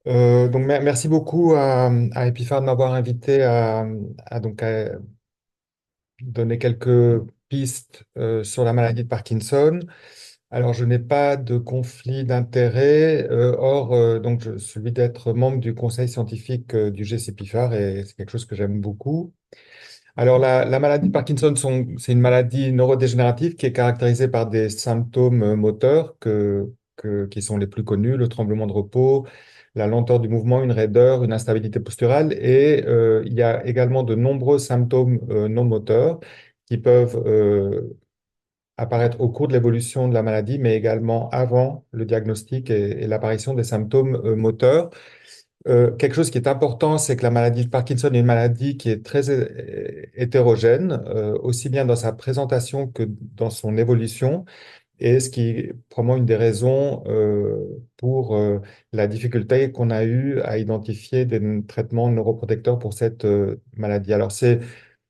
Merci beaucoup à Epiphare de m'avoir invité à donner quelques pistes sur la maladie de Parkinson. Alors, je n'ai pas de conflit d'intérêt, celui d'être membre du conseil scientifique du GCPIFAR, et c'est quelque chose que j'aime beaucoup. Alors, la maladie de Parkinson, c'est une maladie neurodégénérative qui est caractérisée par des symptômes moteurs qui sont les plus connus, le tremblement de repos, la lenteur du mouvement, une raideur, une instabilité posturale. Et il y a également de nombreux symptômes non moteurs qui peuvent apparaître au cours de l'évolution de la maladie, mais également avant le diagnostic et l'apparition des symptômes moteurs. Quelque chose qui est important, c'est que la maladie de Parkinson est une maladie qui est très hétérogène, aussi bien dans sa présentation que dans son évolution, et ce qui est probablement une des raisons pour la difficulté qu'on a eue à identifier des traitements neuroprotecteurs pour cette maladie. Alors, c'est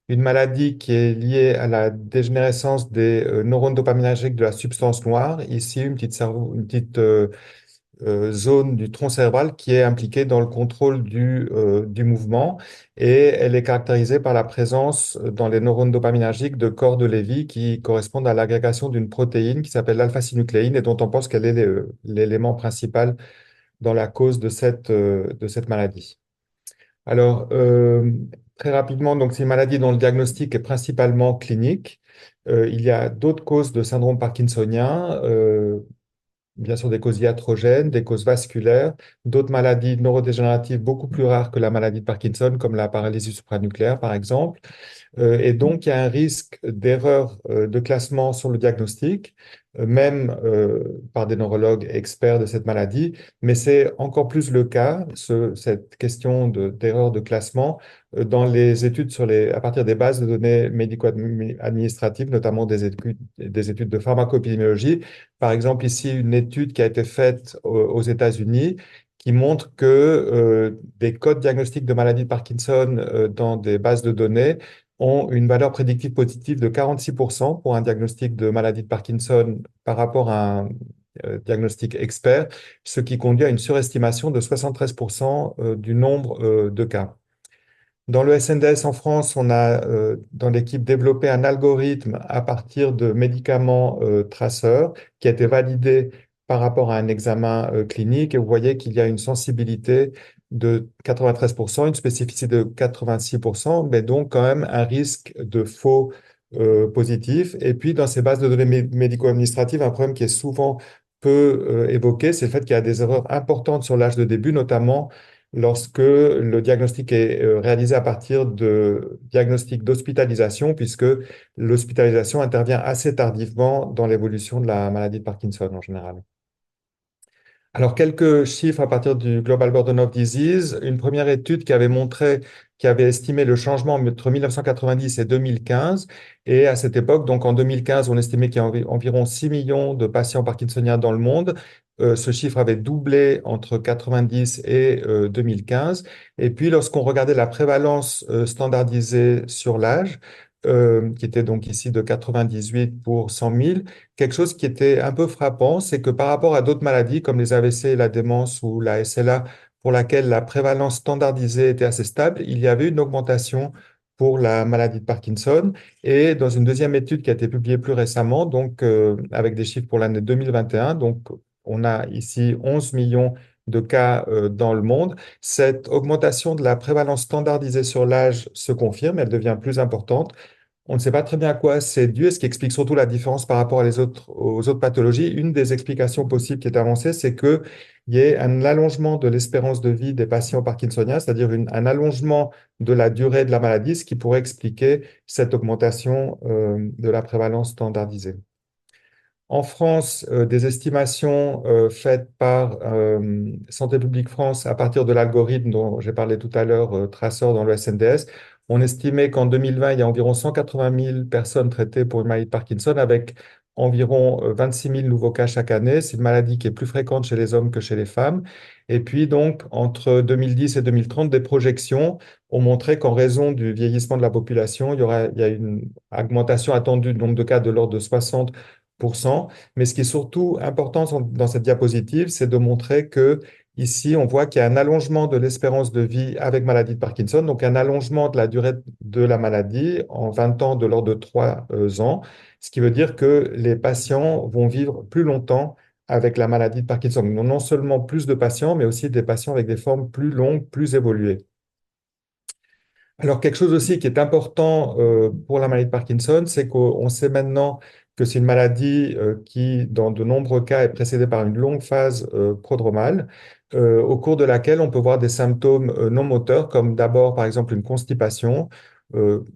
une maladie qui est liée à la dégénérescence des neurones dopaminergiques de la substance noire. Ici, une petite zone du tronc cérébral qui est impliquée dans le contrôle du mouvement, et elle est caractérisée par la présence dans les neurones dopaminergiques de corps de Lévy qui correspondent à l'agrégation d'une protéine qui s'appelle l'alpha-synucléine et dont on pense qu'elle est l'élément principal dans la cause de cette maladie. Alors, très rapidement, donc c'est une maladie dont le diagnostic est principalement clinique. Il y a d'autres causes de syndrome parkinsonien, bien sûr des causes iatrogènes, des causes vasculaires, d'autres maladies neurodégénératives beaucoup plus rares que la maladie de Parkinson, comme la paralysie supranucléaire par exemple. Et donc, il y a un risque d'erreur de classement sur le diagnostic, même par des neurologues experts de cette maladie, mais c'est encore plus le cas, cette question d'erreur de classement, dans les études à partir des bases de données médico-administratives, notamment des études de pharmacopédémiologie. Par exemple, ici, une étude qui a été faite aux États-Unis qui montre que des codes diagnostiques de maladie de Parkinson dans des bases de données ont une valeur prédictive positive de 46% pour un diagnostic de maladie de Parkinson par rapport à un diagnostic expert, ce qui conduit à une surestimation de 73% du nombre de cas. Dans le SNDS en France, on a dans l'équipe développé un algorithme à partir de médicaments traceurs qui a été validé par rapport à un examen clinique. Et vous voyez qu'il y a une sensibilité de 93%, une spécificité de 86%, mais donc quand même un risque de faux positifs. Et puis dans ces bases de données médico-administratives, un problème qui est souvent peu évoqué, c'est le fait qu'il y a des erreurs importantes sur l'âge de début, notamment lorsque le diagnostic est réalisé à partir de diagnostic d'hospitalisation, puisque l'hospitalisation intervient assez tardivement dans l'évolution de la maladie de Parkinson en général. Alors, quelques chiffres à partir du Global Burden of Disease. Une première étude qui avait estimé le changement entre 1990 et 2015. Et à cette époque, donc en 2015, on estimait qu'il y a environ 6 millions de patients parkinsoniens dans le monde. Ce chiffre avait doublé entre 90 et 2015. Et puis, lorsqu'on regardait la prévalence standardisée sur l'âge, qui était donc ici de 98 pour 100 000, quelque chose qui était un peu frappant, c'est que par rapport à d'autres maladies comme les AVC, la démence ou la SLA, pour laquelle la prévalence standardisée était assez stable, il y avait une augmentation pour la maladie de Parkinson. Et dans une deuxième étude qui a été publiée plus récemment, donc avec des chiffres pour l'année 2021, donc on a ici 11 millions de cas dans le monde. Cette augmentation de la prévalence standardisée sur l'âge se confirme, elle devient plus importante. On ne sait pas très bien à quoi c'est dû, et ce qui explique surtout la différence par rapport aux autres pathologies. Une des explications possibles qui est avancée, c'est qu'il y ait un allongement de l'espérance de vie des patients parkinsoniens, c'est-à-dire un allongement de la durée de la maladie, ce qui pourrait expliquer cette augmentation de la prévalence standardisée. En France, des estimations faites par Santé publique France à partir de l'algorithme dont j'ai parlé tout à l'heure, traceur dans le SNDS, on estimait qu'en 2020, il y a environ 180 000 personnes traitées pour une maladie de Parkinson avec environ 26 000 nouveaux cas chaque année. C'est une maladie qui est plus fréquente chez les hommes que chez les femmes. Et puis donc, entre 2010 et 2030, des projections ont montré qu'en raison du vieillissement de la population, il y a une augmentation attendue du nombre de cas de l'ordre de 60%. Mais ce qui est surtout important dans cette diapositive, c'est de montrer que Ici, on voit qu'il y a un allongement de l'espérance de vie avec maladie de Parkinson, donc un allongement de la durée de la maladie en 20 ans de l'ordre de 3 ans, ce qui veut dire que les patients vont vivre plus longtemps avec la maladie de Parkinson. Donc, non seulement plus de patients, mais aussi des patients avec des formes plus longues, plus évoluées. Alors, quelque chose aussi qui est important pour la maladie de Parkinson, c'est qu'on sait maintenant que c'est une maladie qui, dans de nombreux cas, est précédée par une longue phase prodromale, au cours de laquelle on peut voir des symptômes non moteurs, comme d'abord, par exemple, une constipation,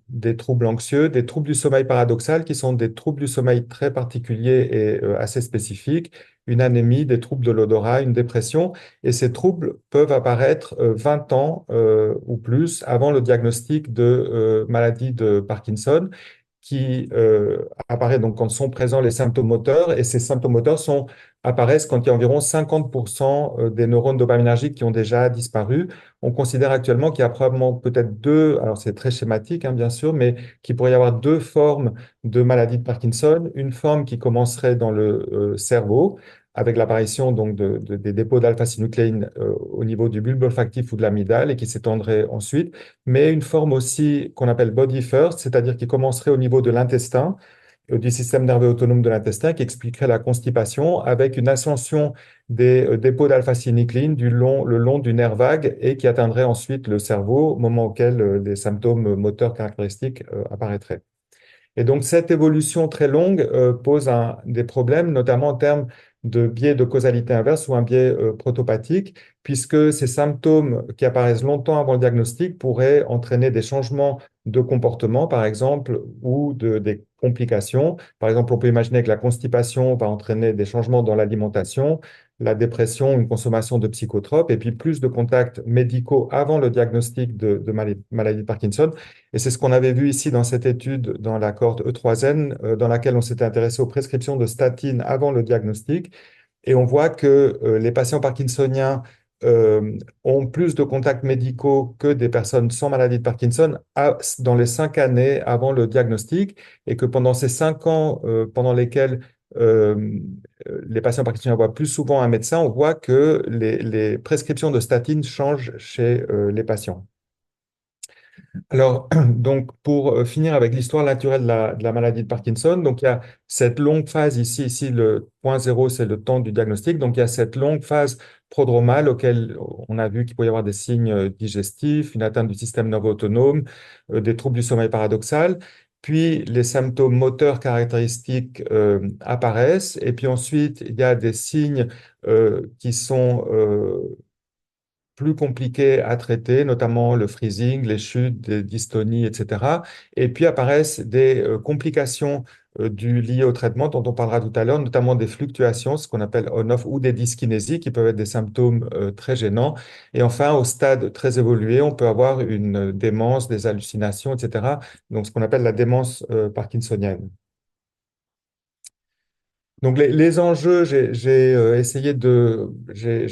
des troubles anxieux, des troubles du sommeil paradoxal, qui sont des troubles du sommeil très particuliers et assez spécifiques, une anémie, des troubles de l'odorat, une dépression. Et ces troubles peuvent apparaître 20 ans ou plus avant le diagnostic de maladie de Parkinson, qui apparaît donc quand sont présents les symptômes moteurs. Et ces symptômes moteurs apparaissent quand il y a environ 50% des neurones dopaminergiques qui ont déjà disparu. On considère actuellement qu'il y a probablement peut-être deux, alors c'est très schématique hein, bien sûr, mais qu'il pourrait y avoir deux formes de maladie de Parkinson. Une forme qui commencerait dans le cerveau, avec l'apparition donc des dépôts d'alpha-synucléine au niveau du bulbe olfactif ou de l'amygdale et qui s'étendrait ensuite, mais une forme aussi qu'on appelle body first, c'est-à-dire qui commencerait au niveau de l'intestin, du système nerveux autonome de l'intestin, qui expliquerait la constipation avec une ascension des dépôts d'alpha-synucléine le long du nerf vague et qui atteindrait ensuite le cerveau au moment auquel les symptômes moteurs caractéristiques apparaîtraient. Et donc, cette évolution très longue pose des problèmes, notamment en termes de biais de causalité inverse ou un biais protopathique, puisque ces symptômes qui apparaissent longtemps avant le diagnostic pourraient entraîner des changements de comportement, par exemple, ou des complications. Par exemple, on peut imaginer que la constipation va entraîner des changements dans l'alimentation, la dépression, une consommation de psychotropes, et puis plus de contacts médicaux avant le diagnostic de maladie de Parkinson. Et c'est ce qu'on avait vu ici dans cette étude dans la cohorte E3N, dans laquelle on s'était intéressé aux prescriptions de statines avant le diagnostic. Et on voit que les patients parkinsoniens ont plus de contacts médicaux que des personnes sans maladie de Parkinson dans les 5 années avant le diagnostic, et que pendant ces 5 ans pendant lesquels les patients parkinsoniens voient plus souvent un médecin, on voit que les prescriptions de statines changent chez les patients. Alors, donc, pour finir avec l'histoire naturelle de la maladie de Parkinson, donc il y a cette longue phase ici, le point zéro, c'est le temps du diagnostic. Donc, il y a cette longue phase prodromale auquel on a vu qu'il peut y avoir des signes digestifs, une atteinte du système nerveux autonome, des troubles du sommeil paradoxal. Puis, les symptômes moteurs caractéristiques apparaissent. Et puis ensuite, il y a des signes qui sont plus compliqués à traiter, notamment le freezing, les chutes, des dystonies, etc. Et puis apparaissent des complications liées au traitement dont on parlera tout à l'heure, notamment des fluctuations, ce qu'on appelle on-off, ou des dyskinésies, qui peuvent être des symptômes très gênants. Et enfin, au stade très évolué, on peut avoir une démence, des hallucinations, etc. Donc, ce qu'on appelle la démence parkinsonienne. Donc les enjeux, j'ai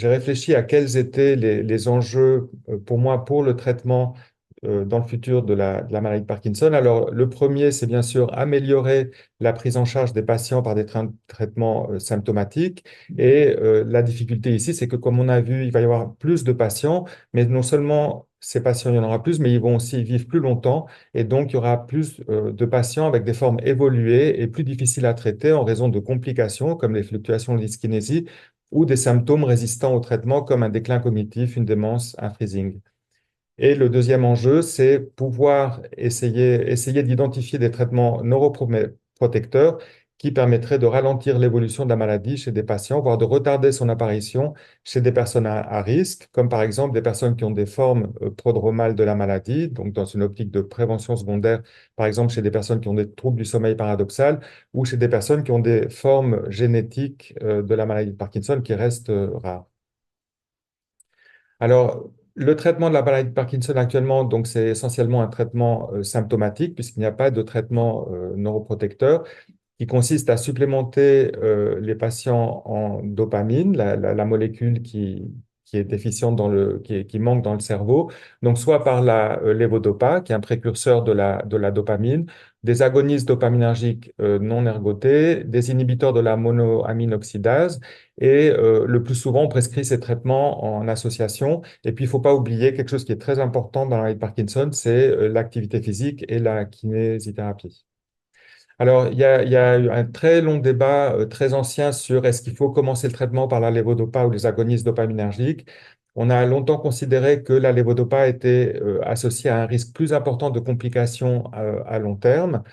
réfléchi à quels étaient les enjeux pour moi pour le traitement dans le futur de la maladie de Parkinson. Alors le premier, c'est bien sûr améliorer la prise en charge des patients par des traitements symptomatiques. Et la difficulté ici, c'est que comme on a vu, il va y avoir plus de patients, mais non seulement ces patients, il y en aura plus, mais ils vont aussi vivre plus longtemps. Et donc, il y aura plus de patients avec des formes évoluées et plus difficiles à traiter en raison de complications comme les fluctuations de dyskinésie ou des symptômes résistants au traitement comme un déclin cognitif, une démence, un freezing. Et le deuxième enjeu, c'est pouvoir essayer d'identifier des traitements neuroprotecteurs qui permettraient de ralentir l'évolution de la maladie chez des patients, voire de retarder son apparition chez des personnes à risque, comme par exemple des personnes qui ont des formes prodromales de la maladie, donc dans une optique de prévention secondaire, par exemple chez des personnes qui ont des troubles du sommeil paradoxal, ou chez des personnes qui ont des formes génétiques de la maladie de Parkinson qui restent rares. Alors, le traitement de la maladie de Parkinson actuellement, donc c'est essentiellement un traitement symptomatique puisqu'il n'y a pas de traitement neuroprotecteur qui consiste à supplémenter les patients en dopamine, la molécule qui est déficiente qui manque dans le cerveau. Donc, soit par la levodopa, qui est un précurseur de la dopamine, des agonistes dopaminergiques non ergotés, des inhibiteurs de la monoamine oxydase, et le plus souvent, on prescrit ces traitements en association. Et puis, il ne faut pas oublier quelque chose qui est très important dans la maladie de Parkinson, c'est l'activité physique et la kinésithérapie. Alors, il y a eu un très long débat, très ancien, sur est-ce qu'il faut commencer le traitement par la levodopa ou les agonistes dopaminergiques. On a longtemps considéré que la levodopa était associée à un risque plus important de complications à long terme,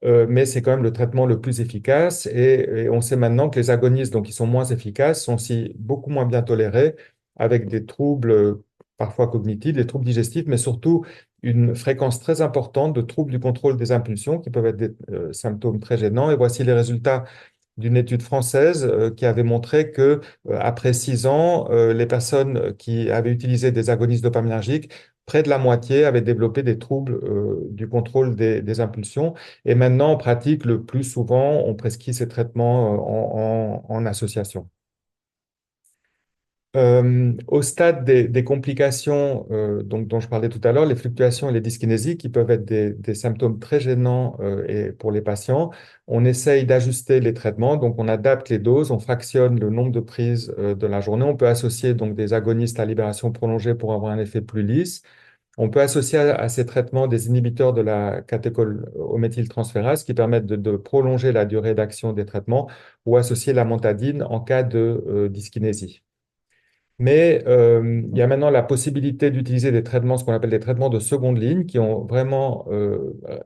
mais c'est quand même le traitement le plus efficace. Et on sait maintenant que les agonistes, donc qui sont moins efficaces, sont aussi beaucoup moins bien tolérés, avec des troubles parfois cognitifs, des troubles digestifs, mais surtout une fréquence très importante de troubles du contrôle des impulsions, qui peuvent être des symptômes très gênants. Et voici les résultats d'une étude française qui avait montré que après 6 ans, les personnes qui avaient utilisé des agonistes dopaminergiques, près de la moitié avaient développé des troubles du contrôle des impulsions. Et maintenant, en pratique, le plus souvent, on prescrit ces traitements en association. Au stade des complications donc, dont je parlais tout à l'heure, les fluctuations et les dyskinésies qui peuvent être des symptômes très gênants et pour les patients, on essaye d'ajuster les traitements. Donc, on adapte les doses, on fractionne le nombre de prises de la journée. On peut associer donc des agonistes à libération prolongée pour avoir un effet plus lisse. On peut associer à ces traitements des inhibiteurs de la catéchométhyltransférase qui permettent de prolonger la durée d'action des traitements ou associer la montadine en cas de dyskinésie. Mais il y a maintenant la possibilité d'utiliser des traitements, ce qu'on appelle des traitements de seconde ligne, qui ont vraiment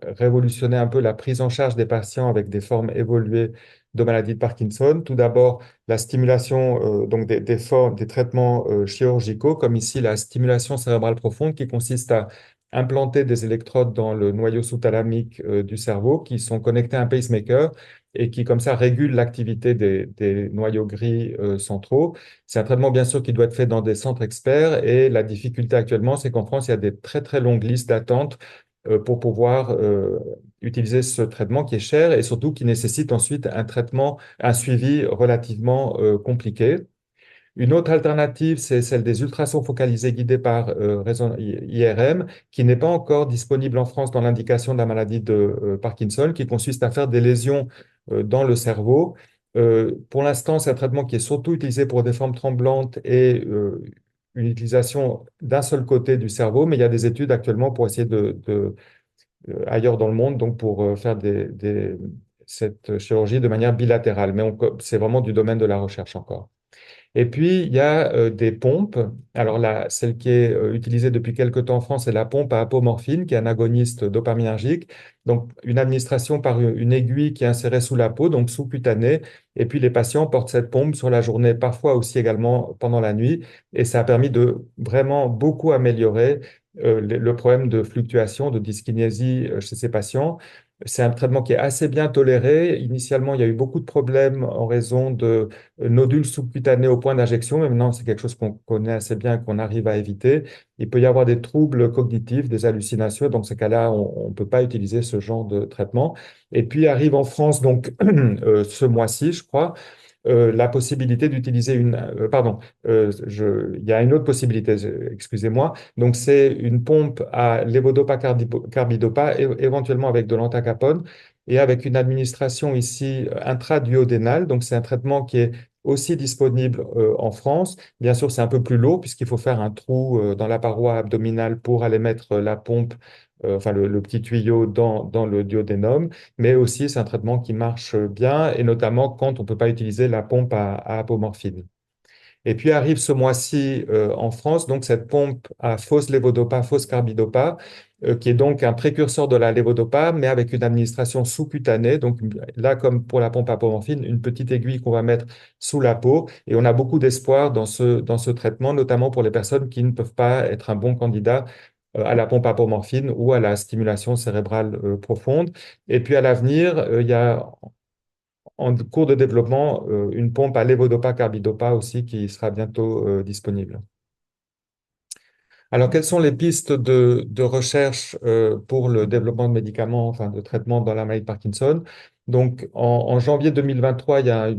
révolutionné un peu la prise en charge des patients avec des formes évoluées de maladie de Parkinson. Tout d'abord, la stimulation donc des traitements chirurgicaux, comme ici la stimulation cérébrale profonde, qui consiste à implanter des électrodes dans le noyau sous-thalamique du cerveau, qui sont connectés à un pacemaker et qui, comme ça, régulent l'activité des noyaux gris centraux. C'est un traitement, bien sûr, qui doit être fait dans des centres experts. Et la difficulté actuellement, c'est qu'en France, il y a des très, très longues listes d'attente pour pouvoir utiliser ce traitement qui est cher et surtout qui nécessite ensuite un traitement, un suivi relativement compliqué. Une autre alternative, c'est celle des ultrasons focalisés guidés par IRM, qui n'est pas encore disponible en France dans l'indication de la maladie de Parkinson, qui consiste à faire des lésions dans le cerveau. Pour l'instant, c'est un traitement qui est surtout utilisé pour des formes tremblantes et une utilisation d'un seul côté du cerveau, mais il y a des études actuellement pour essayer ailleurs dans le monde, donc pour faire cette chirurgie de manière bilatérale. Mais c'est vraiment du domaine de la recherche encore. Et puis, il y a des pompes. Alors, celle qui est utilisée depuis quelque temps en France, c'est la pompe à apomorphine, qui est un agoniste dopaminergique. Donc, une administration par une aiguille qui est insérée sous la peau, donc sous-cutanée. Et puis, les patients portent cette pompe sur la journée, parfois aussi également pendant la nuit. Et ça a permis de vraiment beaucoup améliorer le problème de fluctuation, de dyskinésie chez ces patients. C'est un traitement qui est assez bien toléré. Initialement, il y a eu beaucoup de problèmes en raison de nodules sous-cutanés au point d'injection, mais maintenant, c'est quelque chose qu'on connaît assez bien, qu'on arrive à éviter. Il peut y avoir des troubles cognitifs, des hallucinations. Dans ce cas-là, on ne peut pas utiliser ce genre de traitement. Et puis arrive en France, donc, ce mois-ci, je crois, la possibilité d'utiliser pardon, il y a une autre possibilité, excusez-moi. Donc, c'est une pompe à levodopa carbidopa, éventuellement avec de l'antacapone, et avec une administration ici intraduodénale. Donc, c'est un traitement qui est aussi disponible en France. Bien sûr, c'est un peu plus lourd puisqu'il faut faire un trou dans la paroi abdominale pour aller mettre la pompe, enfin le petit tuyau dans le duodénum. Mais aussi, c'est un traitement qui marche bien, et notamment quand on ne peut pas utiliser la pompe à apomorphine. Et puis arrive ce mois-ci en France, donc cette pompe à fausse levodopa, fausse carbidopa, qui est donc un précurseur de la levodopa, mais avec une administration sous-cutanée. Donc là, comme pour la pompe à apomorphine, une petite aiguille qu'on va mettre sous la peau. Et on a beaucoup d'espoir dans ce traitement, notamment pour les personnes qui ne peuvent pas être un bon candidat à la pompe à apomorphine ou à la stimulation cérébrale profonde. Et puis à l'avenir, il y a en cours de développement une pompe à levodopa carbidopa aussi qui sera bientôt disponible. Alors, quelles sont les pistes de recherche pour le développement de médicaments, enfin de traitements dans la maladie de Parkinson? Donc, en janvier 2023, il y a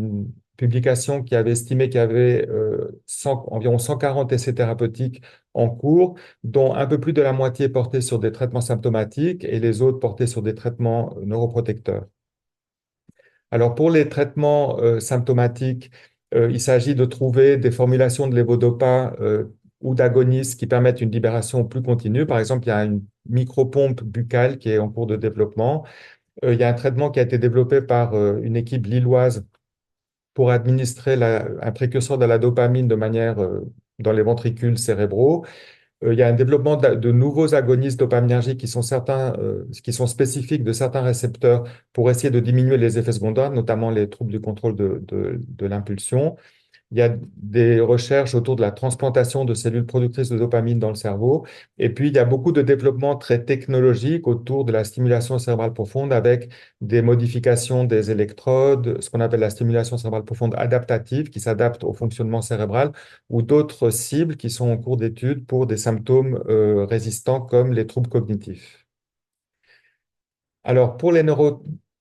publication qui avait estimé qu'il y avait environ 140 essais thérapeutiques en cours, dont un peu plus de la moitié portés sur des traitements symptomatiques et les autres portés sur des traitements neuroprotecteurs. Alors pour les traitements symptomatiques, il s'agit de trouver des formulations de lévodopa ou d'agonistes qui permettent une libération plus continue. Par exemple, il y a une micropompe buccale qui est en cours de développement. Il y a un traitement qui a été développé par une équipe lilloise pour administrer un précurseur de la dopamine de manière dans les ventricules cérébraux. Il y a un développement de nouveaux agonistes dopaminergiques qui sont spécifiques de certains récepteurs pour essayer de diminuer les effets secondaires, notamment les troubles du contrôle de l'impulsion. Il y a des recherches autour de la transplantation de cellules productrices de dopamine dans le cerveau. Et puis, il y a beaucoup de développements très technologiques autour de la stimulation cérébrale profonde avec des modifications des électrodes, ce qu'on appelle la stimulation cérébrale profonde adaptative, qui s'adapte au fonctionnement cérébral, ou d'autres cibles qui sont en cours d'étude pour des symptômes résistants comme les troubles cognitifs. Alors, pour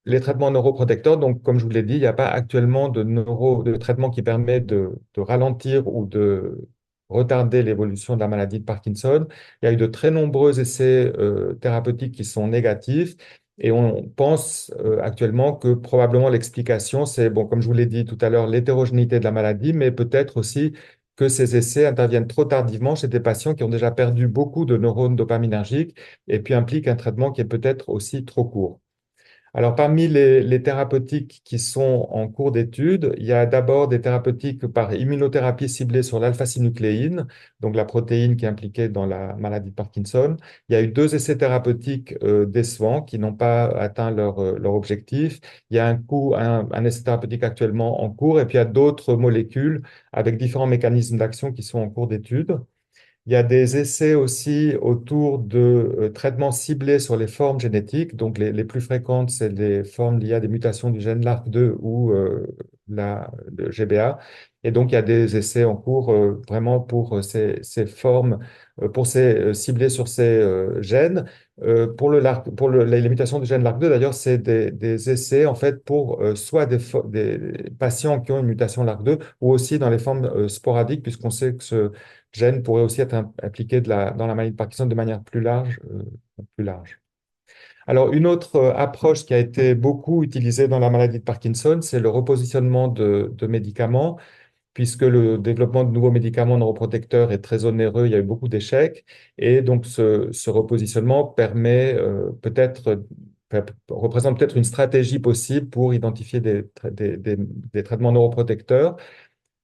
les traitements neuroprotecteurs, donc, comme je vous l'ai dit, il n'y a pas actuellement de traitement qui permet de ralentir ou de retarder l'évolution de la maladie de Parkinson. Il y a eu de très nombreux essais thérapeutiques qui sont négatifs et on pense actuellement que probablement l'explication, c'est, bon, comme je vous l'ai dit tout à l'heure, l'hétérogénéité de la maladie, mais peut-être aussi que ces essais interviennent trop tardivement chez des patients qui ont déjà perdu beaucoup de neurones dopaminergiques et puis impliquent un traitement qui est peut-être aussi trop court. Alors, parmi les thérapeutiques qui sont en cours d'étude, il y a d'abord des thérapeutiques par immunothérapie ciblée sur l'alpha-synucléine, donc la protéine qui est impliquée dans la maladie de Parkinson. Il y a eu deux essais thérapeutiques décevants qui n'ont pas atteint leur objectif. Il y a un essai thérapeutique actuellement en cours et puis il y a d'autres molécules avec différents mécanismes d'action qui sont en cours d'étude. Il y a des essais aussi autour de traitements ciblés sur les formes génétiques. Donc, les plus fréquentes, c'est les formes liées à des mutations du gène LARC2 ou le GBA. Et donc, il y a des essais en cours vraiment pour ces formes, ciblés sur ces gènes. Pour les mutations du gène LARC2, d'ailleurs, c'est des essais en fait pour soit des patients qui ont une mutation LARC2 ou aussi dans les formes sporadiques, puisqu'on sait que ce gène pourrait aussi être impliqué dans la maladie de Parkinson de manière plus large, plus large. Alors, une autre approche qui a été beaucoup utilisée dans la maladie de Parkinson, c'est le repositionnement de médicaments, puisque le développement de nouveaux médicaments neuroprotecteurs est très onéreux, il y a eu beaucoup d'échecs, et donc ce repositionnement représente peut-être une stratégie possible pour identifier des traitements neuroprotecteurs.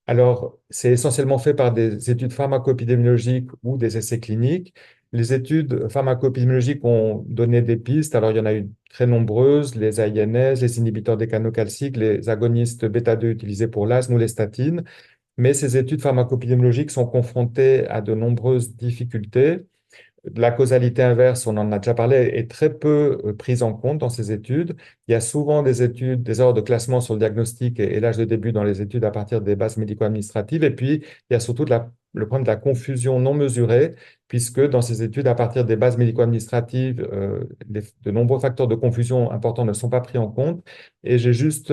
Alors, c'est essentiellement fait par des études pharmacoépidémiologiques ou des essais cliniques. Les études pharmacoépidémiologiques ont donné des pistes. Alors, il y en a eu très nombreuses, les AINS, les inhibiteurs des canaux calciques, les agonistes bêta-2 utilisés pour l'asthme ou les statines. Mais ces études pharmacoépidémiologiques sont confrontées à de nombreuses difficultés. La causalité inverse, on en a déjà parlé, est très peu prise en compte dans ces études. Il y a souvent des erreurs de classement sur le diagnostic et l'âge de début dans les études à partir des bases médico-administratives. Et puis, il y a surtout le problème de la confusion non mesurée, puisque dans ces études, à partir des bases médico-administratives, de nombreux facteurs de confusion importants ne sont pas pris en compte. Et j'ai juste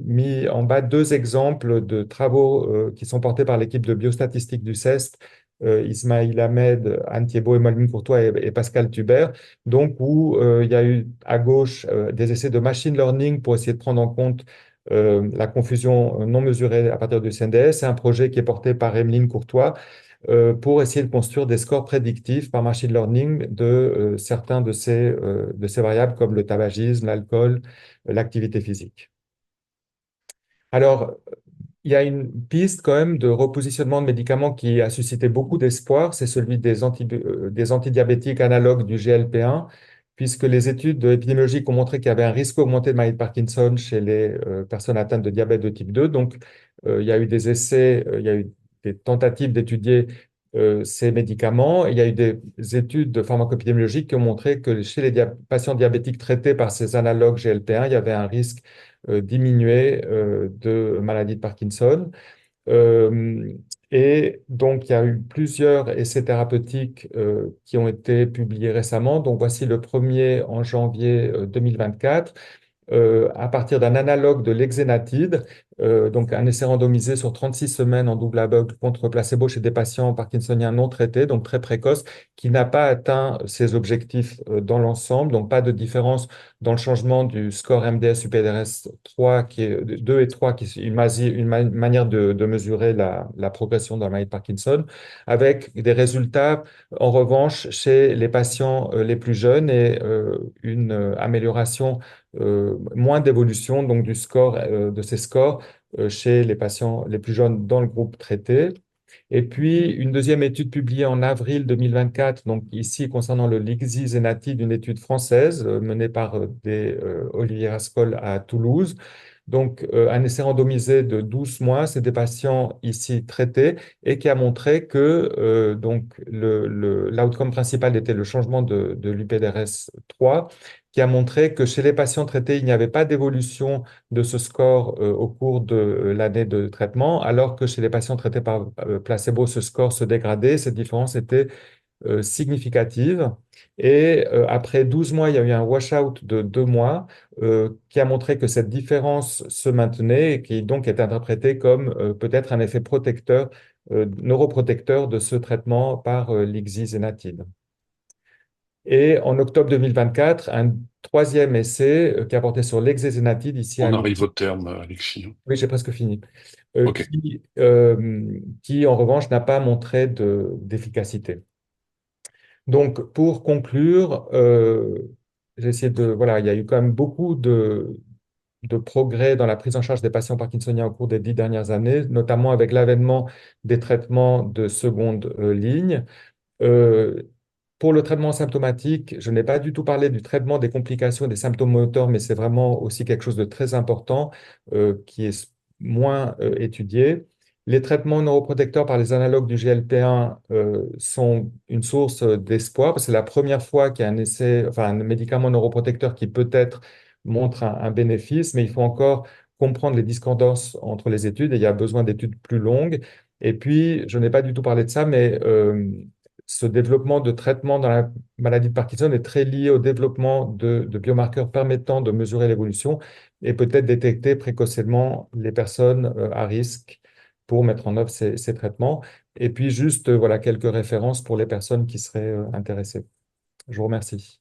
mis en bas deux exemples de travaux qui sont portés par l'équipe de biostatistique du CEST, Ismail Ahmed, Anne Thiebaud, Emmanuel Courtois et Pascal Tubert, donc où il y a eu à gauche des essais de machine learning pour essayer de prendre en compte la confusion non mesurée à partir du CNDS. C'est un projet qui est porté par Emeline Courtois pour essayer de construire des scores prédictifs par machine learning de certains de ces variables comme le tabagisme, l'alcool, l'activité physique. Alors, il y a une piste quand même de repositionnement de médicaments qui a suscité beaucoup d'espoir, c'est celui des antidiabétiques analogues du GLP-1, puisque les études épidémiologiques ont montré qu'il y avait un risque augmenté de maladie de Parkinson chez les personnes atteintes de diabète de type 2. Donc, il y a eu des essais, il y a eu des tentatives d'étudier ces médicaments. Il y a eu des études de pharmacopédémiologiques qui ont montré que chez les patients diabétiques traités par ces analogues GLP-1, il y avait un risque diminué de maladie de Parkinson. Euh, et donc, il y a eu plusieurs essais thérapeutiques qui ont été publiés récemment. Donc, voici le premier en janvier 2024 à partir d'un analogue de l'exénatide donc un essai randomisé sur 36 semaines en double aveugle contre placebo chez des patients parkinsoniens non traités, donc très précoces, qui n'a pas atteint ses objectifs dans l'ensemble, donc pas de différence dans le changement du score MDS-UPDRS 3, qui est 2 et 3, qui est une manière de mesurer la progression dans la maladie de Parkinson, avec des résultats, en revanche, chez les patients les plus jeunes et une amélioration, moins d'évolution donc du score, de ces scores chez les patients les plus jeunes dans le groupe traité. Et puis, une deuxième étude publiée en avril 2024, donc ici concernant le Lixi-Zenati, une étude française menée par Olivier Rascol à Toulouse. Donc, un essai randomisé de 12 mois, c'est des patients ici traités et qui a montré que donc l'outcome principal était le changement de l'UPDRS 3, qui a montré que chez les patients traités, il n'y avait pas d'évolution de ce score au cours de l'année de traitement, alors que chez les patients traités par placebo, ce score se dégradait. Cette différence était significative. Et après 12 mois, il y a eu un washout de 2 mois qui a montré que cette différence se maintenait et qui donc est interprétée comme peut-être un effet protecteur, neuroprotecteur de ce traitement par l'ixizénatide. Et en octobre 2024, un troisième essai qui a porté sur l'exézénatide ici à On Lyon. arrive au terme, Alexis. Oui, j'ai presque fini. Ok. Qui, en revanche, n'a pas montré d'efficacité. Donc, pour conclure, j'ai essayé voilà, il y a eu quand même beaucoup de progrès dans la prise en charge des patients parkinsoniens au cours des 10 dernières années, notamment avec l'avènement des traitements de seconde ligne. Euh, pour le traitement symptomatique, je n'ai pas du tout parlé du traitement des complications et des symptômes moteurs, mais c'est vraiment aussi quelque chose de très important qui est moins étudié. Les traitements neuroprotecteurs par les analogues du GLP-1 sont une source d'espoir, parce que c'est la première fois qu'il y a un essai, enfin un médicament neuroprotecteur qui peut-être montre un bénéfice, mais il faut encore comprendre les discordances entre les études et il y a besoin d'études plus longues. Et puis, je n'ai pas du tout parlé de ça, mais ce développement de traitement dans la maladie de Parkinson est très lié au développement de biomarqueurs permettant de mesurer l'évolution et peut-être détecter précocement les personnes à risque pour mettre en œuvre ces traitements. Et puis juste voilà quelques références pour les personnes qui seraient intéressées. Je vous remercie.